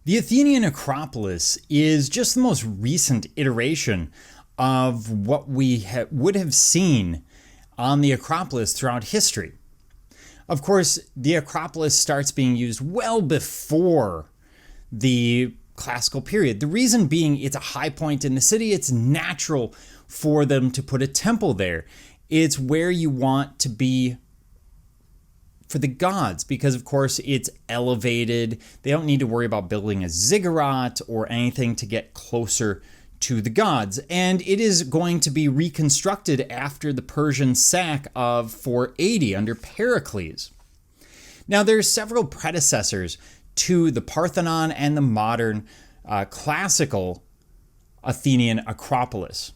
The Athenian Acropolis is just the most recent iteration of what we would have seen on the Acropolis throughout history. Of course, the Acropolis starts being used well before the classical period. The reason being it's a high point in the city. It's natural for them to put a temple there. It's where you want to be for the gods because, of course, it's elevated. They don't need to worry about building a ziggurat or anything to get closer to the gods. And it is going to be reconstructed after the Persian sack of 480 under Pericles. Now, there's several predecessors to the Parthenon and the modern classical Athenian Acropolis.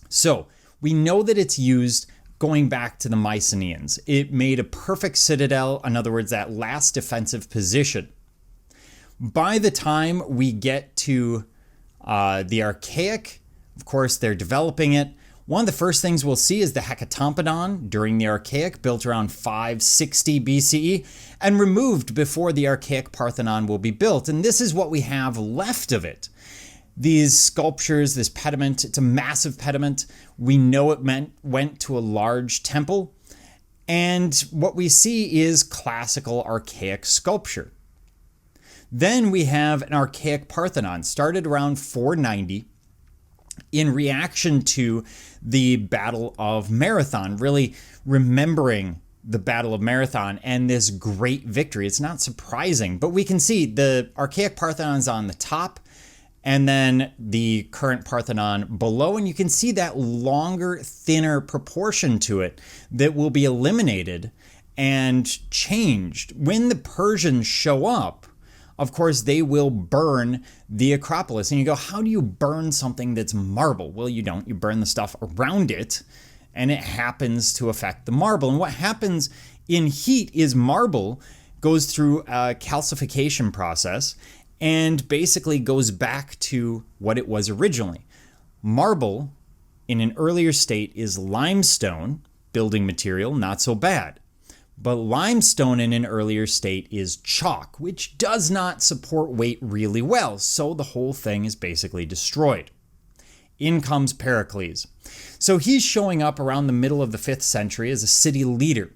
So we know that it's used going back to the Mycenaeans. It made a perfect citadel, in other words, that last defensive position. By the time we get to the Archaic, of course, they're developing it. One of the first things we'll see is the Hecatompadon during the Archaic, built around 560 BCE, and removed before the Archaic Parthenon will be built. And this is what we have left of it. These sculptures, this pediment, it's a massive pediment. We know it went to a large temple. And what we see is classical archaic sculpture. Then we have an archaic Parthenon, started around 490 in reaction to the Battle of Marathon, really remembering the Battle of Marathon and this great victory. It's not surprising, but we can see the archaic Parthenon's on the top, and then the current Parthenon below, and you can see that longer, thinner proportion to it that will be eliminated and changed. When the Persians show up, of course, they will burn the Acropolis. And you go, how do you burn something that's marble? Well, you don't. You burn the stuff around it, and it happens to affect the marble. And what happens in heat is marble goes through a calcification process and basically goes back to what it was originally. Marble, in an earlier state, is limestone, building material, not so bad. But limestone in an earlier state is chalk, which does not support weight really well, so the whole thing is basically destroyed. In comes Pericles. So he's showing up around the middle of the 5th century as a city leader,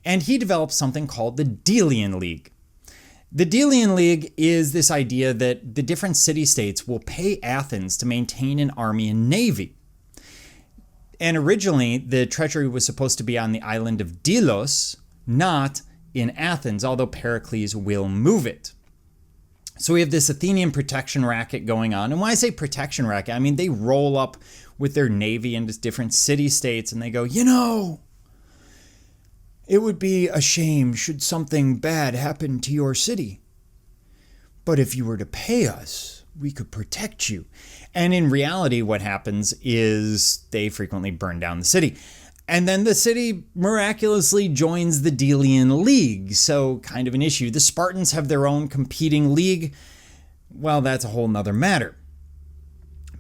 and he develops something called the Delian League. The Delian League is this idea that the different city-states will pay Athens to maintain an army and navy. And originally, the treasury was supposed to be on the island of Delos, not in Athens, although Pericles will move it. So we have this Athenian protection racket going on. And when I say protection racket, I mean they roll up with their navy into different city-states and they go, it would be a shame should something bad happen to your city. But if you were to pay us, we could protect you. And in reality, what happens is they frequently burn down the city. And then the city miraculously joins the Delian League. So kind of an issue. The Spartans have their own competing league. Well, that's a whole nother matter.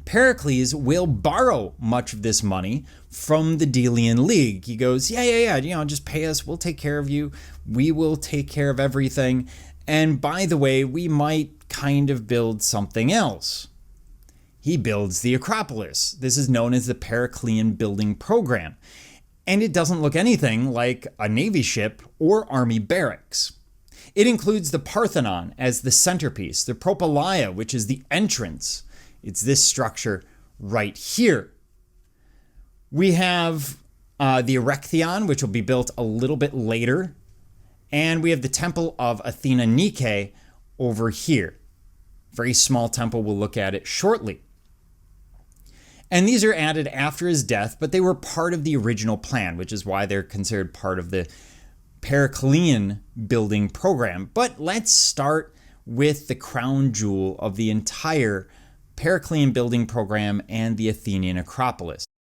Pericles will borrow much of this money from the Delian League. He goes, just pay us. We'll take care of you. We will take care of everything. And by the way, we might kind of build something else. He builds the Acropolis. This is known as the Periclean building program. And it doesn't look anything like a navy ship or army barracks. It includes the Parthenon as the centerpiece, the Propylaea, which is the entrance. It's this structure right here. We have the Erechtheion, which will be built a little bit later. And we have the Temple of Athena Nike over here. Very small temple. We'll look at it shortly. And these are added after his death, but they were part of the original plan, which is why they're considered part of the Periclean building program. But let's start with the crown jewel of the entire Periclean building program and the Athenian Acropolis.